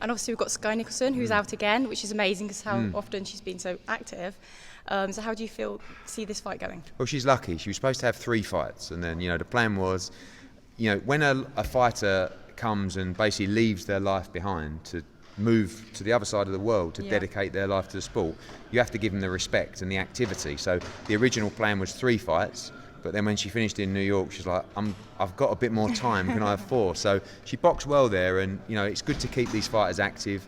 And obviously we've got Skye Nicolson, who's out again, which is amazing because how often she's been so active. So how do you see this fight going? Well, she's lucky. She was supposed to have 3 fights, and then the plan was, when a fighter comes and basically leaves their life behind to move to the other side of the world to dedicate their life to the sport, you have to give them the respect and the activity. So the original plan was 3 fights, but then when she finished in New York, she's like, I've got a bit more time, can I have 4? So she boxed well there, and it's good to keep these fighters active.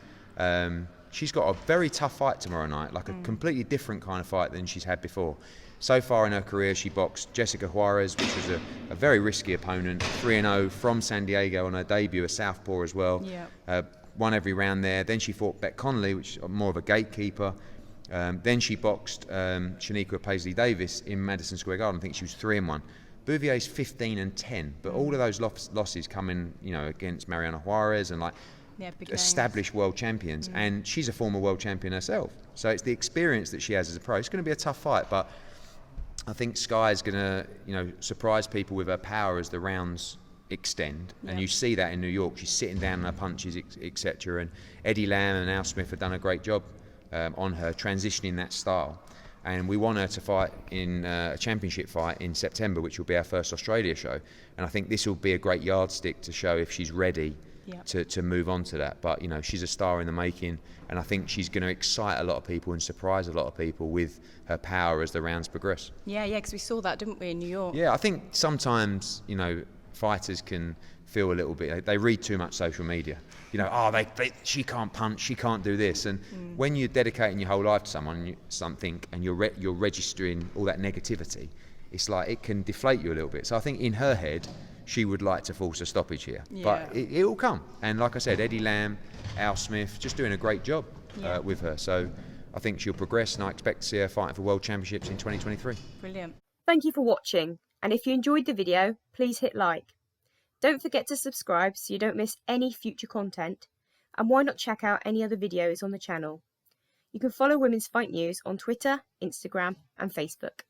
She's got a very tough fight tomorrow night, like a completely different kind of fight than she's had before. So far in her career, she boxed Jessica Juarez, which was a very risky opponent, 3-0 from San Diego on her debut, a southpaw as well. Won every round there. Then she fought Beck Connolly, which is more of a gatekeeper. Then she boxed Shaniqua Paisley-Davis in Madison Square Garden. I think she was 3-1. Bouvier's 15-10, but all of those losses come in, against Mariana Juarez and established world champions. And she's a former world champion herself. So it's the experience that she has as a pro. It's going to be a tough fight, but I think Skye's going to, surprise people with her power as the rounds extend, and you see that in New York. She's sitting down on her punches, etc. And Eddie Lamb and Al Smith have done a great job on her transitioning that style. And we want her to fight in a championship fight in September, which will be our first Australia show. And I think this will be a great yardstick to show if she's ready to move on to that. But she's a star in the making, and I think she's going to excite a lot of people and surprise a lot of people with her power as the rounds progress. Yeah, because we saw that, didn't we, in New York? Yeah, I think sometimes fighters can feel a little bit, they read too much social media. She can't punch, she can't do this. And when you're dedicating your whole life to something and you're registering all that negativity, it's like it can deflate you a little bit. So I think in her head, she would like to force a stoppage here. But it will come. And like I said, Eddie Lamb, Al Smith, just doing a great job with her. So I think she'll progress, and I expect to see her fighting for World Championships in 2023. Brilliant. Thank you for watching. And if you enjoyed the video, please hit like. Don't forget to subscribe so you don't miss any future content. And why not check out any other videos on the channel? You can follow Women's Fight News on Twitter, Instagram and Facebook.